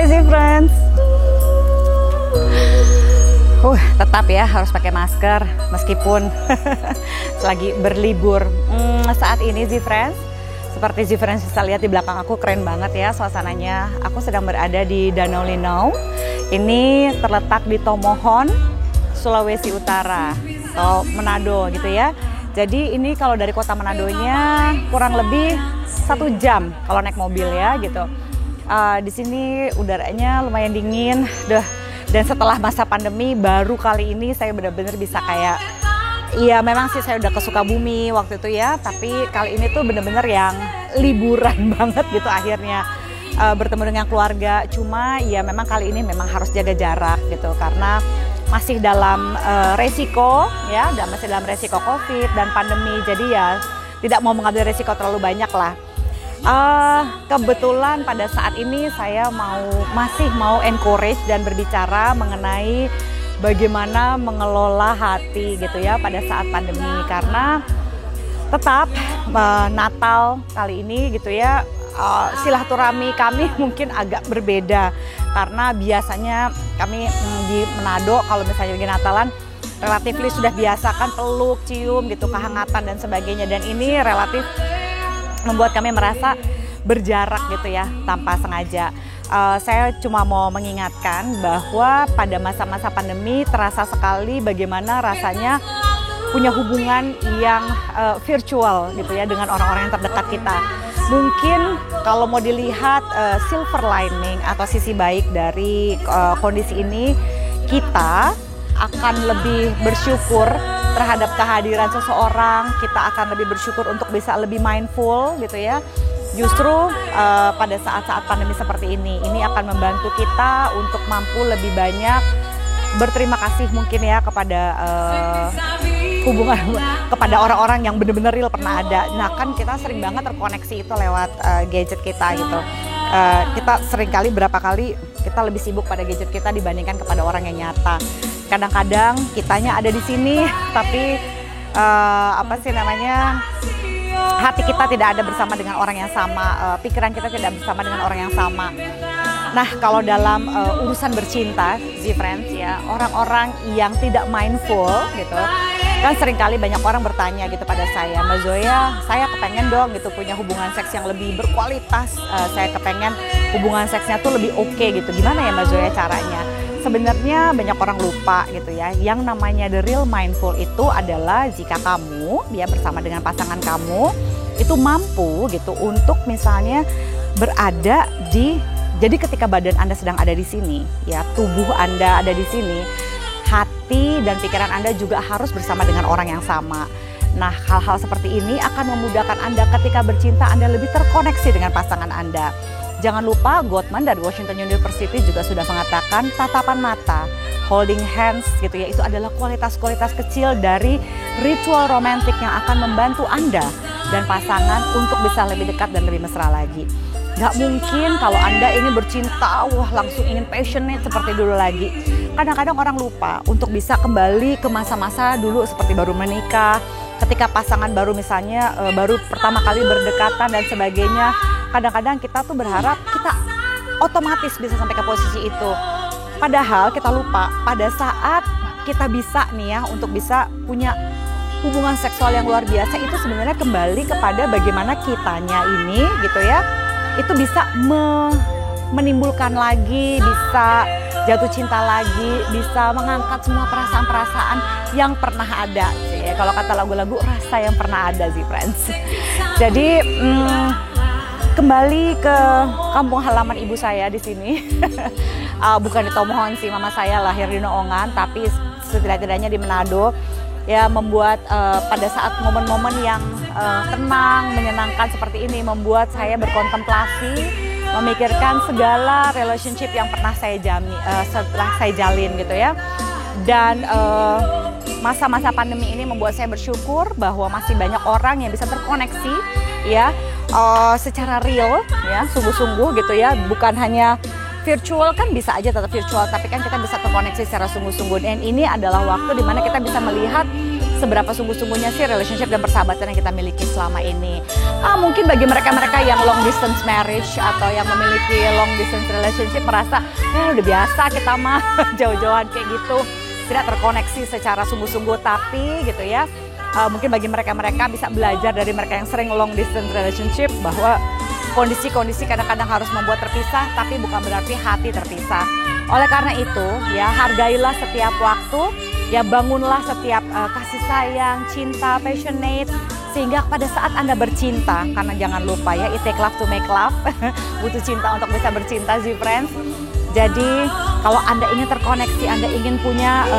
Hai Z-Friends. Tetap ya harus pakai masker meskipun lagi berlibur. Saat ini Z-Friends, seperti Z-Friends bisa lihat di belakang aku, keren banget ya suasananya. Aku sedang berada di Danau Linau. Ini terletak di Tomohon, Sulawesi Utara atau Manado gitu ya. Jadi ini kalau dari kota Manadonya kurang lebih 1 jam kalau naik mobil ya gitu. Di sini udaranya lumayan dingin, dan setelah masa pandemi baru kali ini saya benar-benar bisa kayak, iya memang sih saya udah ke Sukabumi waktu itu ya, tapi kali ini tuh bener-bener yang liburan banget gitu akhirnya, bertemu dengan keluarga. Cuma ya memang kali ini memang harus jaga jarak gitu karena masih dalam resiko ya, dan masih dalam resiko COVID dan pandemi, jadi ya tidak mau mengambil resiko terlalu banyak lah. Kebetulan pada saat ini saya masih mau encourage dan berbicara mengenai bagaimana mengelola hati gitu ya pada saat pandemi, karena tetap Natal kali ini gitu ya, silaturahmi kami mungkin agak berbeda karena biasanya kami di Manado kalau misalnya lagi Natalan relatif sudah biasa kan peluk, cium gitu, kehangatan dan sebagainya, dan ini relatif membuat kami merasa berjarak gitu ya tanpa sengaja. Saya cuma mau mengingatkan bahwa pada masa-masa pandemi terasa sekali bagaimana rasanya punya hubungan yang virtual gitu ya dengan orang-orang yang terdekat kita. Mungkin kalau mau dilihat silver lining atau sisi baik dari kondisi ini, kita akan lebih bersyukur terhadap kehadiran seseorang, kita akan lebih bersyukur untuk bisa lebih mindful gitu ya. Justru pada saat-saat pandemi seperti ini akan membantu kita untuk mampu lebih banyak berterima kasih mungkin ya kepada hubungan kepada orang-orang yang benar-benar real pernah ada. Nah kan kita sering banget terkoneksi itu lewat gadget kita gitu. Kita berapa kali kita lebih sibuk pada gadget kita dibandingkan kepada orang yang nyata. Kadang-kadang kitanya ada di sini, tapi hati kita tidak ada bersama dengan orang yang sama, pikiran kita tidak bersama dengan orang yang sama. Nah kalau dalam urusan bercinta, Z-Friends ya, orang-orang yang tidak mindful gitu, kan seringkali banyak orang bertanya gitu pada saya, Mbak Zoya, saya kepengen dong gitu punya hubungan seks yang lebih berkualitas, saya kepengen hubungan seksnya tuh lebih oke gitu, gimana ya Mbak Zoya caranya? Sebenarnya banyak orang lupa gitu ya, yang namanya the real mindful itu adalah jika kamu ya bersama dengan pasangan kamu itu mampu gitu untuk misalnya berada jadi ketika badan Anda sedang ada di sini ya, tubuh Anda ada di sini, hati dan pikiran Anda juga harus bersama dengan orang yang sama. Nah hal-hal seperti ini akan memudahkan Anda ketika bercinta, Anda lebih terkoneksi dengan pasangan Anda. Jangan lupa Gottman dari Washington University juga sudah mengatakan tatapan mata, holding hands gitu ya, itu adalah kualitas-kualitas kecil dari ritual romantik yang akan membantu Anda dan pasangan untuk bisa lebih dekat dan lebih mesra lagi. Gak mungkin kalau Anda ini bercinta, langsung ingin passionate seperti dulu lagi. Kadang-kadang orang lupa untuk bisa kembali ke masa-masa dulu seperti baru menikah, ketika pasangan baru misalnya baru pertama kali berdekatan dan sebagainya. Kadang-kadang kita tuh berharap kita otomatis bisa sampai ke posisi itu. Padahal kita lupa pada saat kita bisa nih ya untuk bisa punya hubungan seksual yang luar biasa, itu sebenarnya kembali kepada bagaimana kitanya ini gitu ya, itu bisa menimbulkan lagi, bisa jatuh cinta lagi, bisa mengangkat semua perasaan-perasaan yang pernah ada. Kalau kata lagu-lagu, rasa yang pernah ada sih friends. Jadi kembali ke kampung halaman ibu saya di sini. Bukan di Tomohon sih, mama saya lahir di Noongan, tapi setidak-tidaknya di Manado. Ya membuat pada saat momen-momen yang tenang, menyenangkan seperti ini membuat saya berkontemplasi, memikirkan segala relationship yang pernah saya jalin gitu ya. Dan masa-masa pandemi ini membuat saya bersyukur bahwa masih banyak orang yang bisa terkoneksi ya secara real ya, sungguh-sungguh gitu ya, bukan hanya virtual, kan bisa aja tetap virtual, tapi kan kita bisa terkoneksi secara sungguh-sungguh. Dan ini adalah waktu dimana kita bisa melihat seberapa sungguh-sungguhnya sih relationship dan persahabatan yang kita miliki selama ini. Mungkin bagi mereka-mereka yang long distance marriage atau yang memiliki long distance relationship merasa ya udah biasa kita mah jauh-jauhan kayak gitu, tidak terkoneksi secara sungguh-sungguh. Tapi gitu ya, mungkin bagi mereka-mereka bisa belajar dari mereka yang sering long distance relationship bahwa kondisi-kondisi kadang-kadang harus membuat terpisah, tapi bukan berarti hati terpisah. Oleh karena itu, ya hargailah setiap waktu, ya bangunlah setiap kasih sayang, cinta, passionate, sehingga pada saat Anda bercinta, karena jangan lupa ya, it take love to make love, butuh cinta untuk bisa bercinta sih friends. Jadi kalau Anda ingin terkoneksi, Anda ingin punya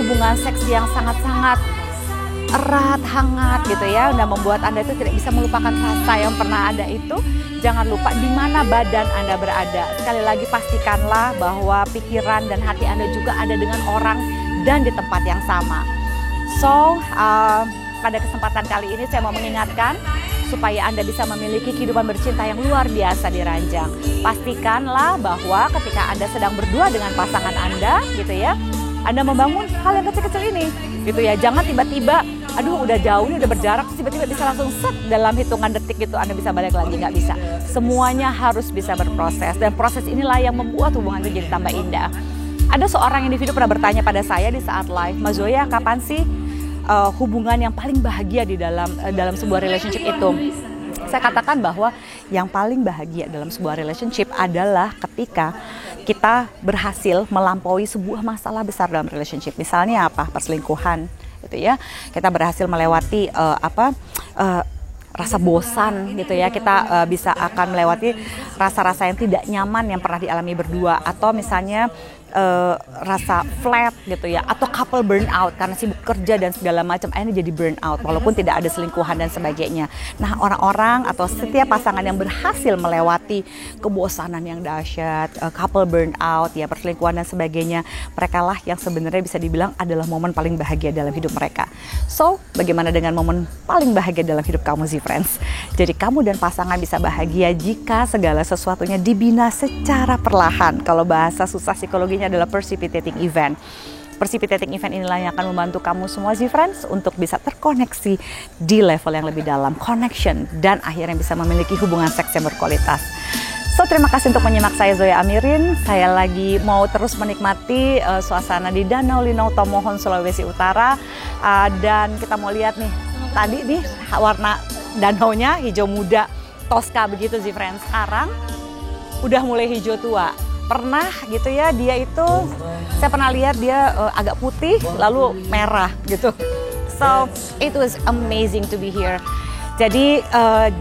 hubungan seks yang sangat-sangat erat, hangat gitu ya, dan membuat Anda itu tidak bisa melupakan rasa yang pernah ada itu, jangan lupa di mana badan Anda berada. Sekali lagi pastikanlah bahwa pikiran dan hati Anda juga ada dengan orang dan di tempat yang sama. So, pada kesempatan kali ini saya mau mengingatkan supaya Anda bisa memiliki kehidupan bercinta yang luar biasa di ranjang. Pastikanlah bahwa ketika Anda sedang berdua dengan pasangan Anda gitu ya, Anda membangun hal yang kecil-kecil ini gitu ya. Jangan tiba-tiba aduh udah jauh nih, udah berjarak, tiba-tiba bisa langsung set dalam hitungan detik gitu Anda bisa balik lagi, nggak bisa. Semuanya harus bisa berproses, dan proses inilah yang membuat hubungan itu jadi tambah indah. Ada seorang individu pernah bertanya pada saya di saat live, Mas Zoya, kapan sih hubungan yang paling bahagia di dalam sebuah relationship itu? Saya katakan bahwa yang paling bahagia dalam sebuah relationship adalah ketika kita berhasil melampaui sebuah masalah besar dalam relationship. Misalnya apa? Perselingkuhan, gitu ya. Kita berhasil melewati rasa bosan, gitu ya. Kita bisa akan melewati rasa-rasa yang tidak nyaman yang pernah dialami berdua, atau misalnya rasa flat gitu ya, atau couple burnout karena sibuk kerja dan segala macam, akhirnya jadi burnout walaupun tidak ada selingkuhan dan sebagainya. Nah, orang-orang atau setiap pasangan yang berhasil melewati kebosanan yang dahsyat, couple burnout ya, perselingkuhan dan sebagainya, mereka lah yang sebenarnya bisa dibilang adalah momen paling bahagia dalam hidup mereka. So, bagaimana dengan momen paling bahagia dalam hidup kamu sih friends? Jadi kamu dan pasangan bisa bahagia jika segala sesuatunya dibina secara perlahan. Kalau bahasa susah psikologi adalah precipitating event. Precipitating event inilah yang akan membantu kamu semua sih friends untuk bisa terkoneksi di level yang lebih dalam, connection, dan akhirnya bisa memiliki hubungan seks yang berkualitas. So, terima kasih untuk menyimak saya, Zoya Amirin. Saya lagi mau terus menikmati suasana di Danau Linau Tomohon, Sulawesi Utara, dan kita mau lihat nih, tadi nih warna danaunya hijau muda, Tosca begitu sih friends. Sekarang udah mulai hijau tua. Pernah gitu ya, dia itu saya pernah lihat dia agak putih lalu merah gitu. So it was amazing to be here. Jadi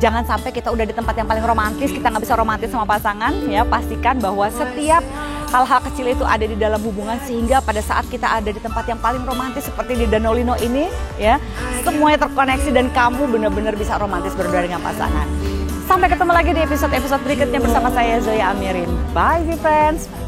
jangan sampai kita udah di tempat yang paling romantis kita nggak bisa romantis sama pasangan ya. Pastikan bahwa setiap hal-hal kecil itu ada di dalam hubungan, sehingga pada saat kita ada di tempat yang paling romantis seperti di Danau Linau ini ya, semuanya terkoneksi dan kamu benar-benar bisa romantis berdua dengan pasangan. Sampai ketemu lagi di episode-episode berikutnya bersama saya, Zoya Amirin. Bye friends.